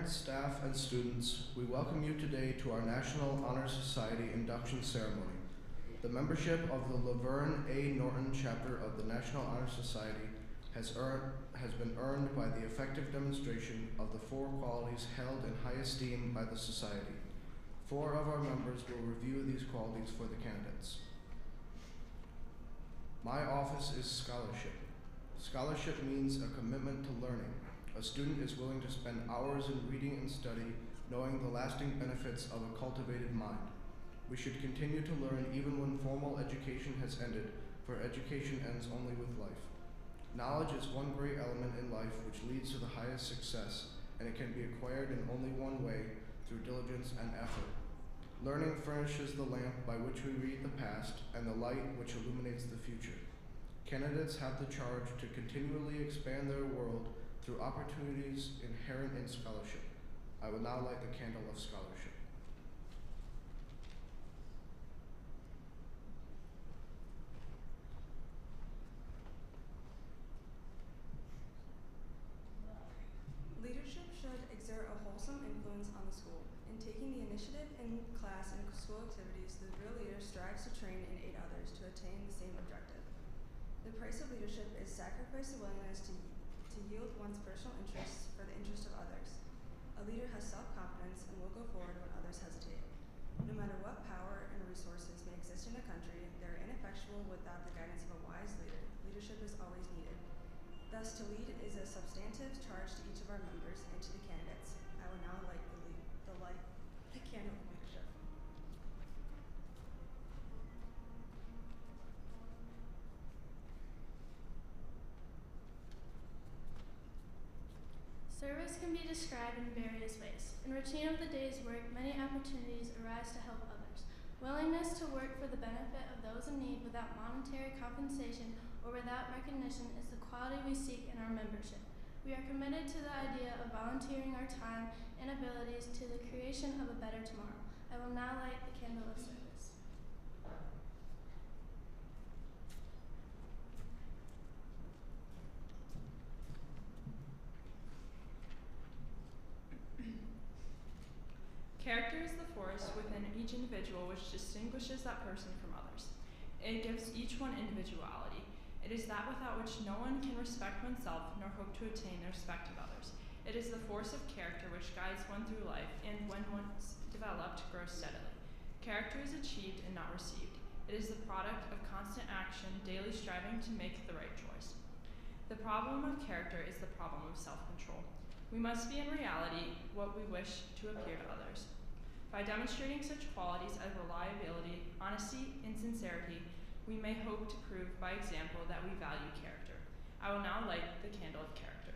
Parents, staff, and students, we welcome you today to our National Honor Society induction ceremony. The membership of the Laverne A. Norton chapter of the National Honor Society has been earned by the effective demonstration of the four qualities held in high esteem by the Society. 4 of our members will review these qualities for the candidates. My office is scholarship. Scholarship means a commitment to learning. A student is willing to spend hours in reading and study, knowing the lasting benefits of a cultivated mind. We should continue to learn even when formal education has ended, for education ends only with life. Knowledge is one great element in life which leads to the highest success, and it can be acquired in only one way, through diligence and effort. Learning furnishes the lamp by which we read the past and the light which illuminates the future. Candidates have the charge to continually expand their world through opportunities inherent in scholarship. I will now light the candle of scholarship. Leadership should exert a wholesome influence on the school. In taking the initiative in class and school activities, the real leader strives to train and aid others to attain the same objective. The price of leadership is sacrifice of willingness to yield one's personal interests for the interest of others. A leader has self-confidence and will go forward when others hesitate. No matter what power and resources may exist in a country, they are ineffectual without the guidance of a wise leader. Leadership is always needed. Thus, to lead is a substantive charge to each of our members and to the candidates. I will now light the candle of leadership. Service can be described in various ways. In routine of the day's work, many opportunities arise to help others. Willingness to work for the benefit of those in need without monetary compensation or without recognition is the quality we seek in our membership. We are committed to the idea of volunteering our time and abilities to the creation of a better tomorrow. I will now light the candle of service. Character is the force within each individual which distinguishes that person from others. It gives each one individuality. It is that without which no one can respect oneself nor hope to attain the respect of others. It is the force of character which guides one through life and, when once developed, grows steadily. Character is achieved and not received. It is the product of constant action, daily striving to make the right choice. The problem of character is the problem of self-control. We must be in reality what we wish to appear to others. By demonstrating such qualities as reliability, honesty, and sincerity, we may hope to prove by example that we value character. I will now light the candle of character.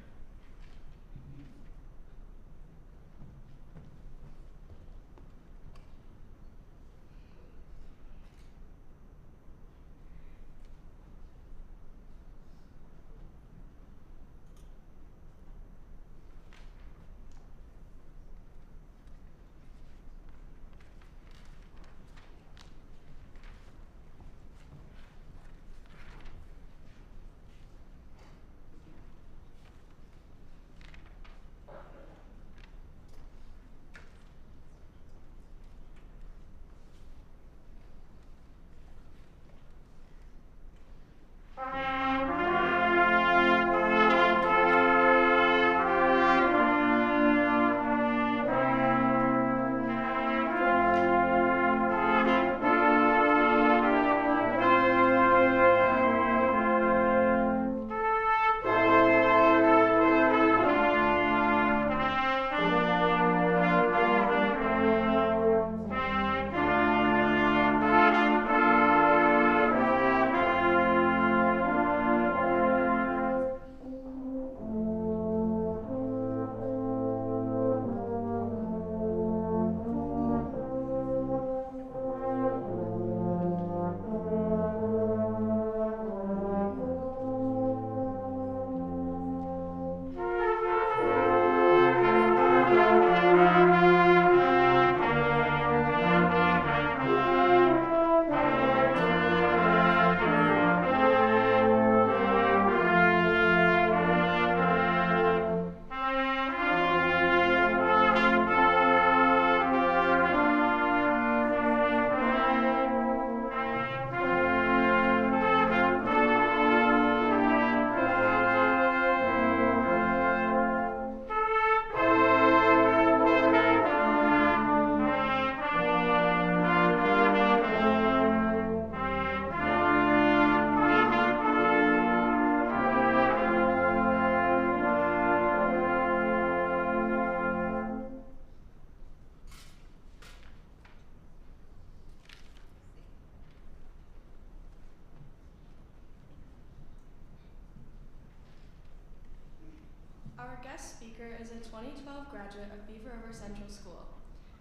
Our guest speaker is a 2012 graduate of Beaver River Central School.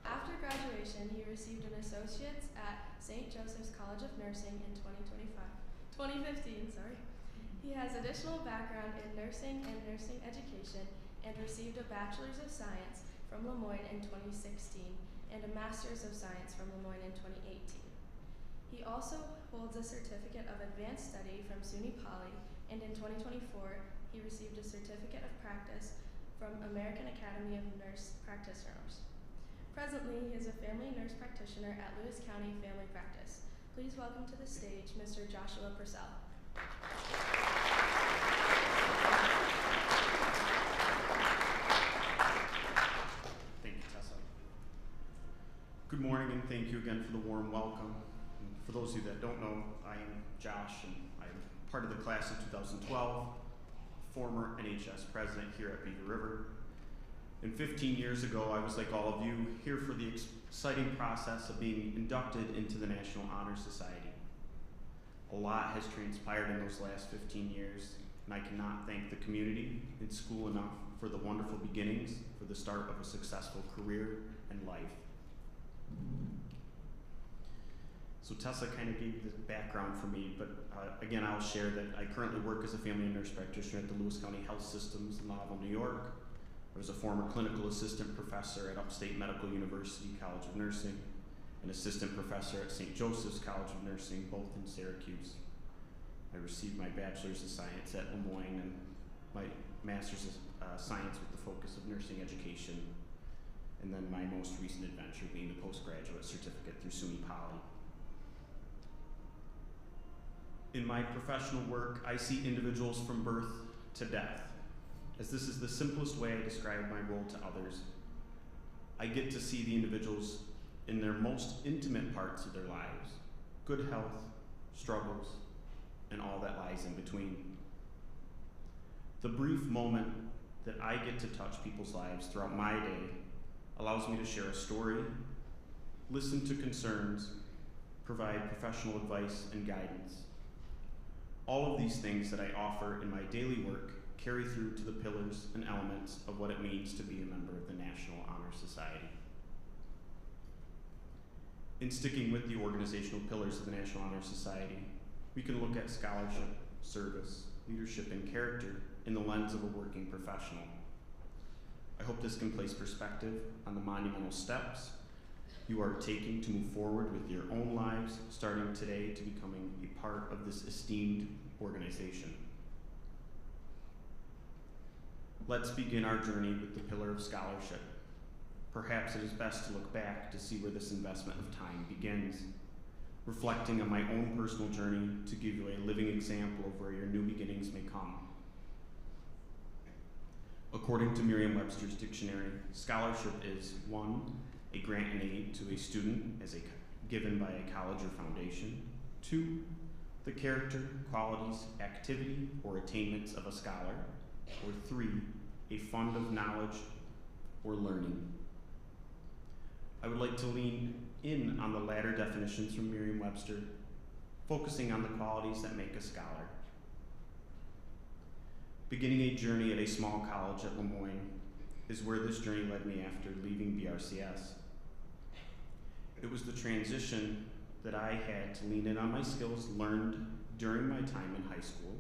After graduation, he received an associate's at St. Joseph's College of Nursing in 2015. He has additional background in nursing and nursing education and received a Bachelor's of Science from Lemoyne in 2016 and a Master's of Science from Lemoyne in 2018. He also holds a Certificate of Advanced Study from SUNY Poly, and in 2024, he received a Certificate of Practice from American Academy of Nurse Practitioners. Presently, he is a family nurse practitioner at Lewis County Family Practice. Please welcome to the stage Mr. Joshua Purcell. Thank you, Tessa. Good morning, and thank you again for the warm welcome. And for those of you that don't know, I am Josh, and I'm part of the class of 2012, former NHS president here at Beaver River. And 15 years ago, I was like all of you, here for the exciting process of being inducted into the National Honor Society. A lot has transpired in those last 15 years, and I cannot thank the community and school enough for the wonderful beginnings, for the start of a successful career and life. So Tessa kind of gave the background for me, but again, I'll share that I currently work as a family and nurse practitioner at the Lewis County Health Systems in Lowell, New York. I was a former clinical assistant professor at Upstate Medical University College of Nursing, an assistant professor at St. Joseph's College of Nursing, both in Syracuse. I received my Bachelor's of Science at Lemoyne and my Master's of Science with the focus of nursing education, and then my most recent adventure being the postgraduate certificate through SUNY Poly. In my professional work, I see individuals from birth to death, as this is the simplest way I describe my role to others. I get to see the individuals in their most intimate parts of their lives, good health, struggles, and all that lies in between. The brief moment that I get to touch people's lives throughout my day allows me to share a story, listen to concerns, provide professional advice and guidance. All of these things that I offer in my daily work carry through to the pillars and elements of what it means to be a member of the National Honor Society. In sticking with the organizational pillars of the National Honor Society, we can look at scholarship, service, leadership, and character in the lens of a working professional. I hope this can place perspective on the monumental steps you are taking to move forward with your own lives, starting today to becoming a part of this esteemed organization. Let's begin our journey with the pillar of scholarship. Perhaps it is best to look back to see where this investment of time begins, reflecting on my own personal journey to give you a living example of where your new beginnings may come. According to Merriam-Webster's dictionary, scholarship is 1, a grant and aid to a student given by a college or foundation. 2, the character, qualities, activity, or attainments of a scholar. Or 3, a fund of knowledge or learning. I would like to lean in on the latter definitions from Merriam-Webster, focusing on the qualities that make a scholar. Beginning a journey at a small college at Lemoyne is where this journey led me after leaving BRCS. It was the transition that I had to lean in on my skills learned during my time in high school,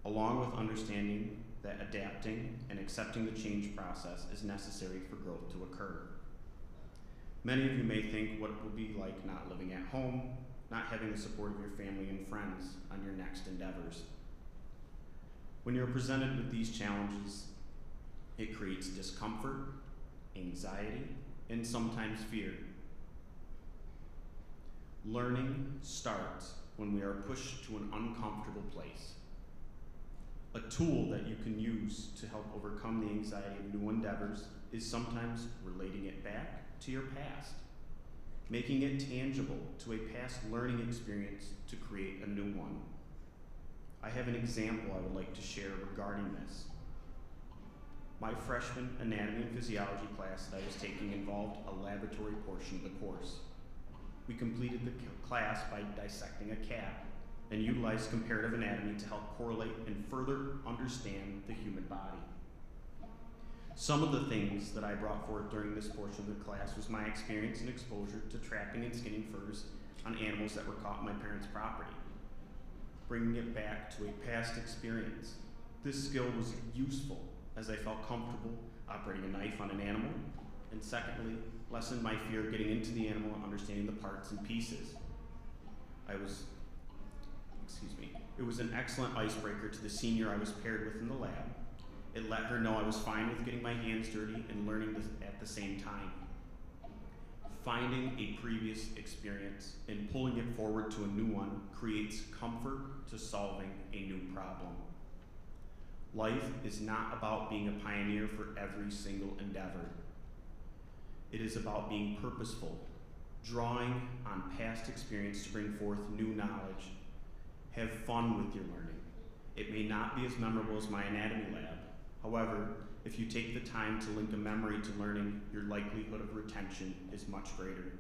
along with understanding that adapting and accepting the change process is necessary for growth to occur. Many of you may think what it will be like not living at home, not having the support of your family and friends on your next endeavors. When you're presented with these challenges, it creates discomfort, anxiety, and sometimes fear. Learning starts when we are pushed to an uncomfortable place. A tool that you can use to help overcome the anxiety of new endeavors is sometimes relating it back to your past, making it tangible to a past learning experience to create a new one. I have an example I would like to share regarding this. My freshman anatomy and physiology class that I was taking involved a laboratory portion of the course. We completed the class by dissecting a cat and utilized comparative anatomy to help correlate and further understand the human body. Some of the things that I brought forth during this portion of the class was my experience and exposure to trapping and skinning furs on animals that were caught on my parents' property, bringing it back to a past experience. This skill was useful as I felt comfortable operating a knife on an animal, and secondly, lessened my fear of getting into the animal and understanding the parts and pieces. It was an excellent icebreaker to the senior I was paired with in the lab. It let her know I was fine with getting my hands dirty and learning at the same time. Finding a previous experience and pulling it forward to a new one creates comfort to solving a new problem. Life is not about being a pioneer for every single endeavor. It is about being purposeful, drawing on past experience to bring forth new knowledge. Have fun with your learning. It may not be as memorable as my anatomy lab. However, if you take the time to link a memory to learning, your likelihood of retention is much greater.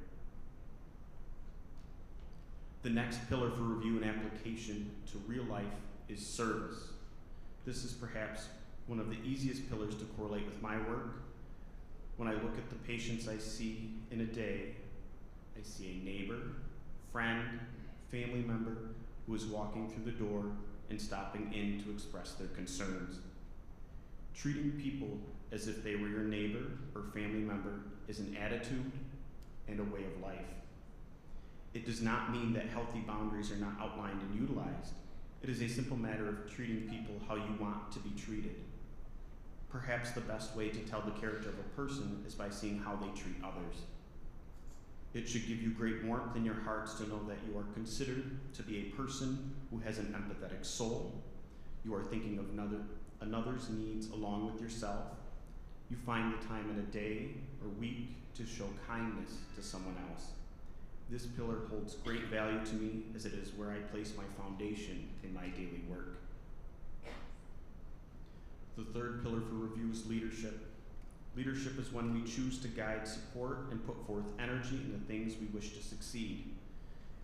The next pillar for review and application to real life is service. This is perhaps one of the easiest pillars to correlate with my work. When I look at the patients I see in a day, I see a neighbor, friend, family member who is walking through the door and stopping in to express their concerns. Treating people as if they were your neighbor or family member is an attitude and a way of life. It does not mean that healthy boundaries are not outlined and utilized. It is a simple matter of treating people how you want to be treated. Perhaps the best way to tell the character of a person is by seeing how they treat others. It should give you great warmth in your hearts to know that you are considered to be a person who has an empathetic soul. You are thinking of another's needs along with yourself. You find the time in a day or week to show kindness to someone else. This pillar holds great value to me as it is where I place my foundation in my daily work. The third pillar for review is leadership. Leadership is when we choose to guide, support, and put forth energy in the things we wish to succeed.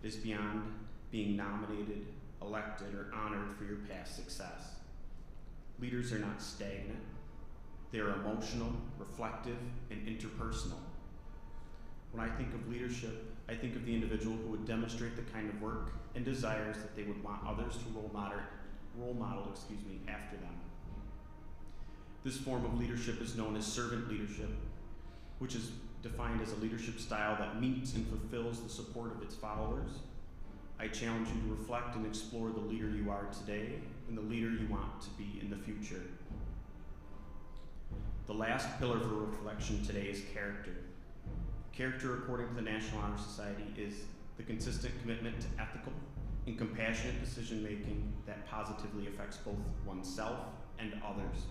It is beyond being nominated, elected, or honored for your past success. Leaders are not stagnant. They are emotional, reflective, and interpersonal. When I think of leadership, I think of the individual who would demonstrate the kind of work and desires that they would want others to role model after them. This form of leadership is known as servant leadership, which is defined as a leadership style that meets and fulfills the support of its followers. I challenge you to reflect and explore the leader you are today and the leader you want to be in the future. The last pillar for reflection today is character. Character, according to the National Honor Society, is the consistent commitment to ethical and compassionate decision-making that positively affects both oneself and others.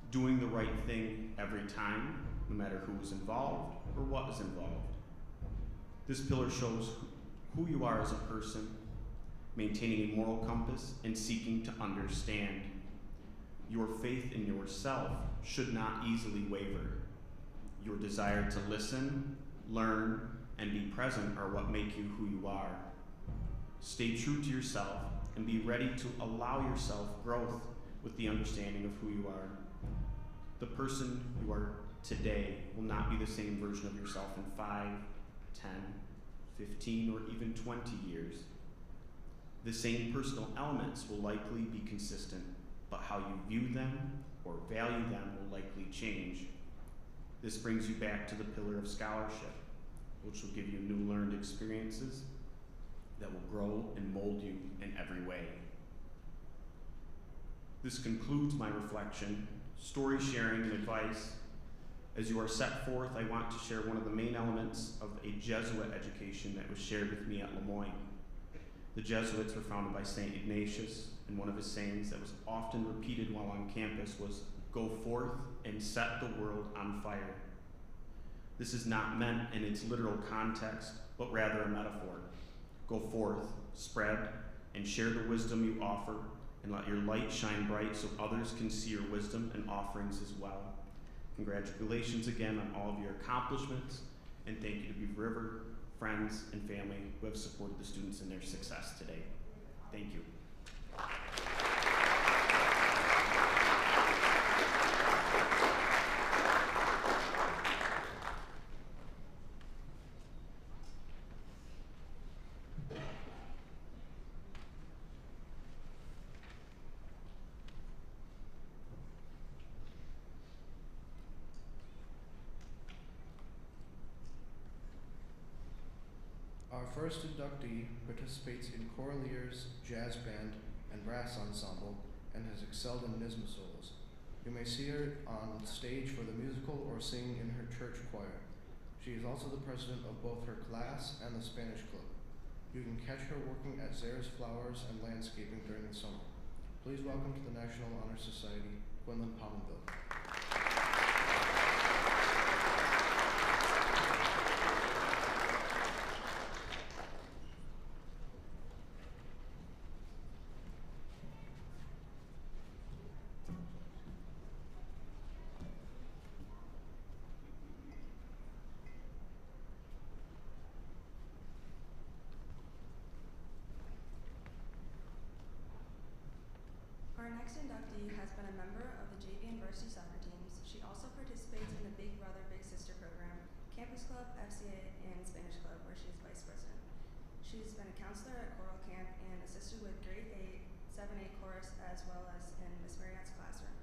Doing the right thing every time, no matter who is involved or what is involved. This pillar shows who you are as a person, maintaining a moral compass and seeking to understand. Your faith in yourself should not easily waver. Your desire to listen, learn, and be present are what make you who you are. Stay true to yourself and be ready to allow yourself growth with the understanding of who you are. The person you are today will not be the same version of yourself in 5, 10, 15, or even 20 years. The same personal elements will likely be consistent, but how you view them or value them will likely change. This brings you back to the pillar of scholarship, which will give you new learned experiences that will grow and mold you in every way. This concludes my reflection, story sharing, and advice. As you are set forth, I want to share one of the main elements of a Jesuit education that was shared with me at Lemoyne. The Jesuits were founded by St. Ignatius, and one of his sayings that was often repeated while on campus was, "Go forth and set the world on fire." This is not meant in its literal context, but rather a metaphor. Go forth, spread, and share the wisdom you offer, and let your light shine bright so others can see your wisdom and offerings as well. Congratulations again on all of your accomplishments, and thank you to Beaver River, friends, and family who have supported the students in their success today. Thank you. Our first inductee participates in choraleers, jazz band, and brass ensemble, and has excelled in NISMA solos. You may see her on stage for the musical or sing in her church choir. She is also the president of both her class and the Spanish club. You can catch her working at Zara's Flowers and Landscaping during the summer. Please welcome to the National Honor Society, Quinlan Pomonville. Our next inductee has been a member of the JV and varsity soccer teams. She also participates in the Big Brother, Big Sister program, Campus Club, FCA, and Spanish Club, where she is vice president. She's been a counselor at choral camp and assisted with grade 8, 7-8 chorus, as well as in Miss Marriott's classroom.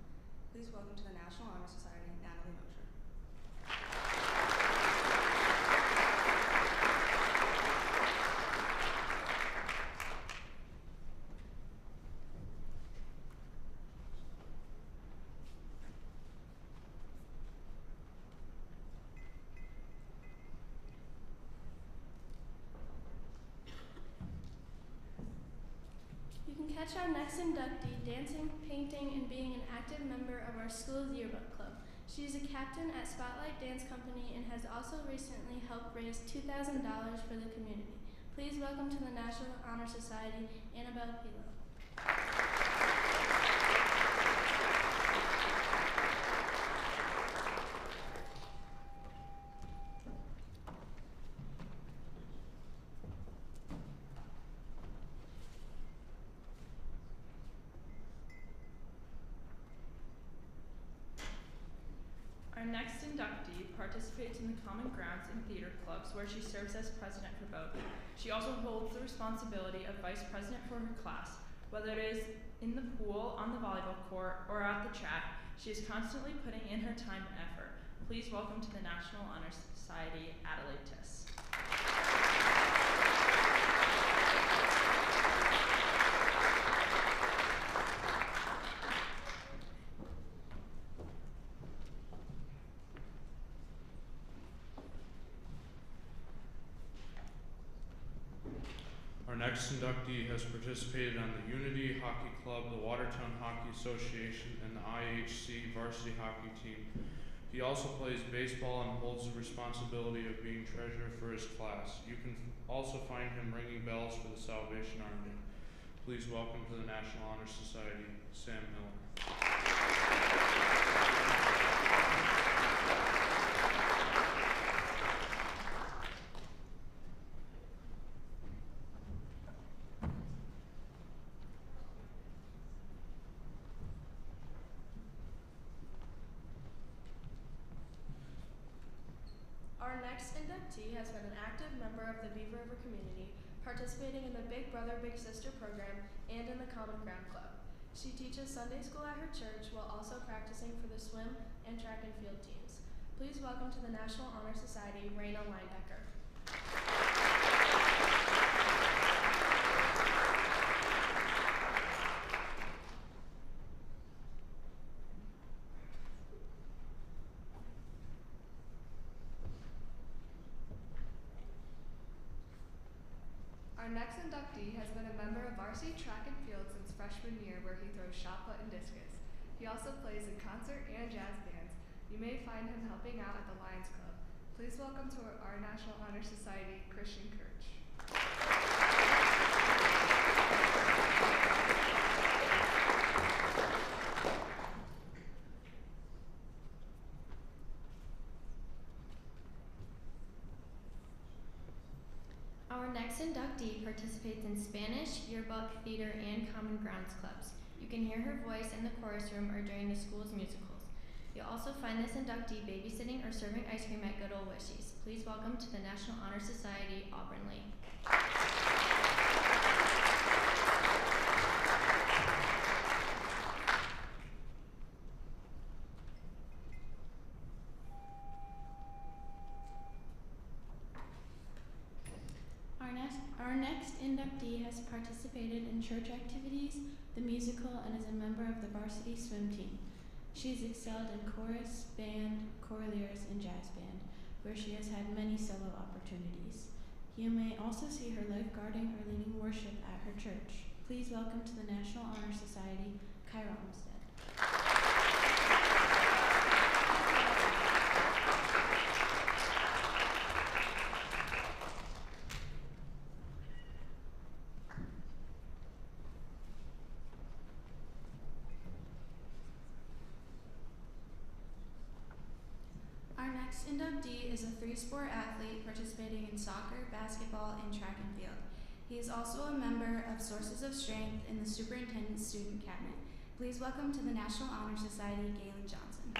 Please welcome to the National Honor Society, Natalie Mosher. You can catch our next inductee dancing, painting, and being an active member of our school's yearbook club. She is a captain at Spotlight Dance Company and has also recently helped raise $2,000 for the community. Please welcome to the National Honor Society, Annabelle Pilo. Our next inductee participates in the Common Grounds and Theater Clubs, where she serves as president for both. She also holds the responsibility of vice president for her class. Whether it is in the pool, on the volleyball court, or at the track, she is constantly putting in her time and effort. Please welcome to the National Honor Society, Adelaide Tiss. Our next inductee has participated on the Unity Hockey Club, the Watertown Hockey Association, and the IHC varsity hockey team. He also plays baseball and holds the responsibility of being treasurer for his class. You can also find him ringing bells for the Salvation Army. Please welcome to the National Honor Society, Sam Miller. Our next inductee has been an active member of the Beaver River community, participating in the Big Brother, Big Sister program and in the Common Ground Club. She teaches Sunday school at her church while also practicing for the swim and track and field teams. Please welcome to the National Honor Society, Raina Linebecker. Our next inductee has been a member of varsity track and field since freshman year, where he throws shot put and discus. He also plays in concert and jazz bands. You may find him helping out at the Lions Club. Please welcome to our National Honor Society, Christian Kirch. Our next inductee participates in Spanish, yearbook, theater, and common grounds clubs. You can hear her voice in the chorus room or during the school's musicals. You'll also find this inductee babysitting or serving ice cream at Good Ol' Wishy's. Please welcome to the National Honor Society, Auburn Lee. Our next inductee has participated in church activities, the musical, and is a member of the varsity swim team. She has excelled in chorus, band, choraleers, and jazz band, where she has had many solo opportunities. You may also see her lifeguarding or leading worship at her church. Please welcome to the National Honor Society, Kyra Olmsted. Our next inductee is a three-sport athlete participating in soccer, basketball, and track and field. He is also a member of Sources of Strength in the Superintendent's Student Cabinet. Please welcome to the National Honor Society, Galen Johnson.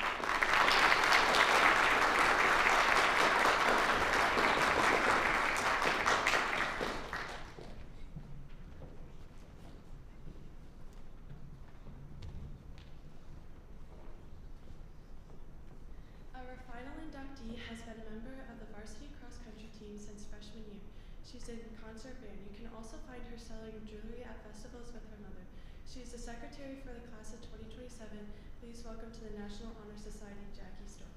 Our final inductee has been a member of the varsity cross-country team since freshman year. She's in concert band. You can also find her selling jewelry at festivals with her mother. She is the secretary for the class of 2027. Please welcome to the National Honor Society, Jackie Storm.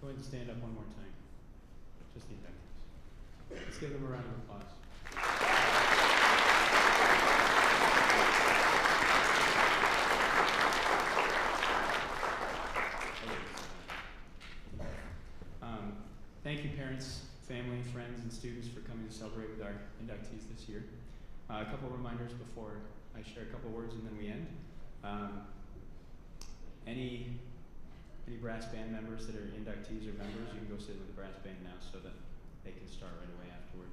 Go ahead and stand up one more time. Just the inductees. Let's give them a round of applause. Thank you, parents, family, friends, and students for coming to celebrate with our inductees this year. A couple reminders before I share a couple words and then we end. Any brass band members that are inductees or members, you can go sit with the brass band now so that they can start right away afterward.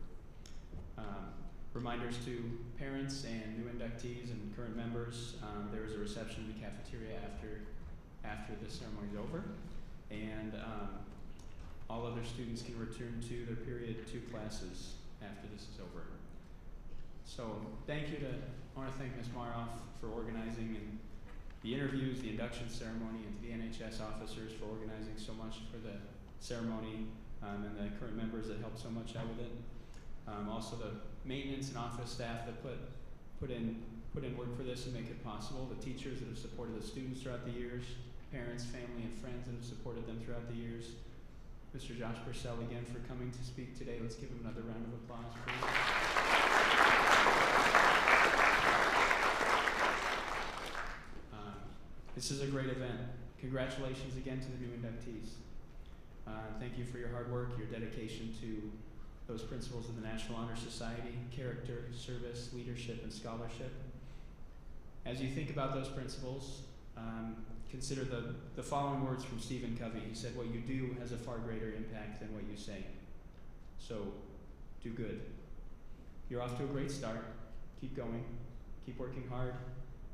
Reminders to parents and new inductees and current members, there is a reception in the cafeteria after the ceremony is over, and all other students can return to their period 2 classes after this is over. So thank you I want to thank Ms. Maroff for organizing and the interviews, the induction ceremony, and to the NHS officers for organizing so much for the ceremony, and the current members that helped so much out with it. Also the maintenance and office staff that put in work for this and make it possible. The teachers that have supported the students throughout the years, parents, family, and friends that have supported them throughout the years. Mr. Josh Purcell again for coming to speak today. Let's give him another round of applause, please. This is a great event. Congratulations again to the new inductees. Thank you for your hard work, your dedication to those principles of the National Honor Society: character, service, leadership, and scholarship. As you think about those principles, consider the following words from Stephen Covey. He said, "What you do has a far greater impact than what you say. So, do good." You're off to a great start. Keep going. Keep working hard.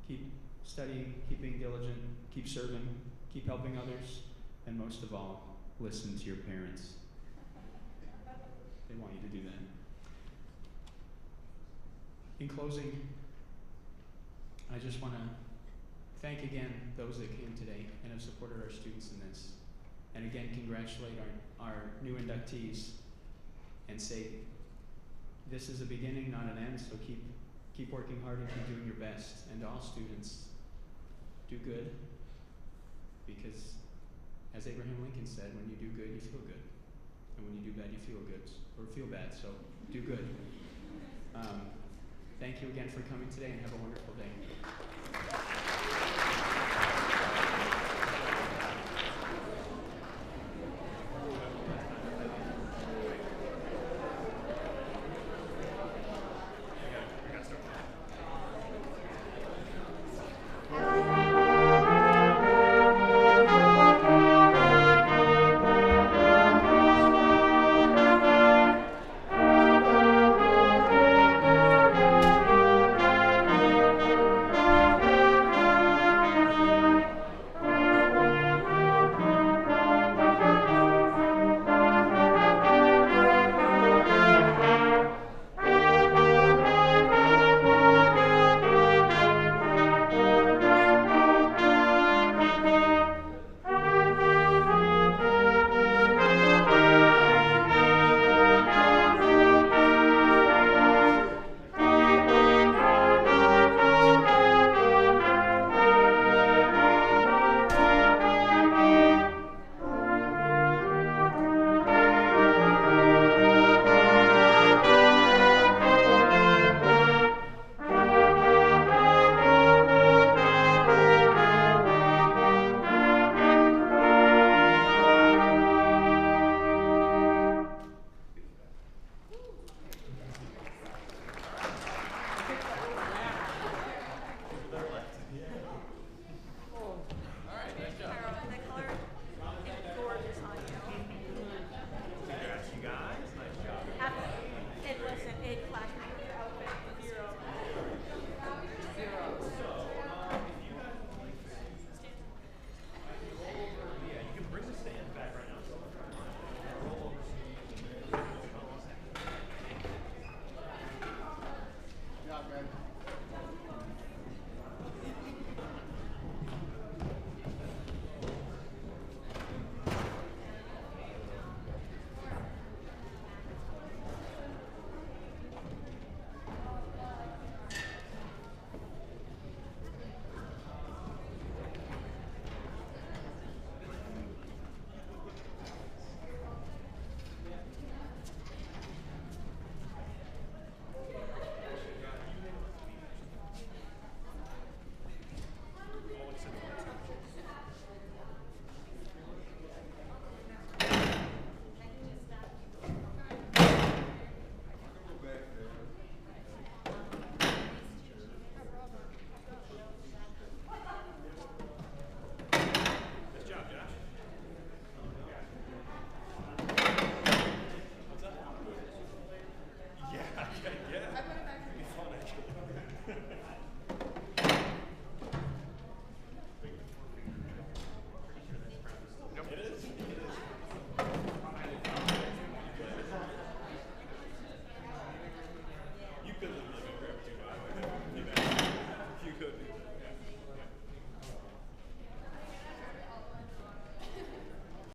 Keep studying. Keep being diligent. Keep serving. Keep helping others. And most of all, listen to your parents. They want you to do that. In closing, I just want to thank again those that came today and have supported our students in this. And again, congratulate our new inductees and say this is a beginning, not an end, so keep working hard and keep doing your best. And to all students, do good, because as Abraham Lincoln said, when you do good, you feel good. And when you do bad, you feel good, or feel bad, so do good. Thank you again for coming today and have a wonderful day.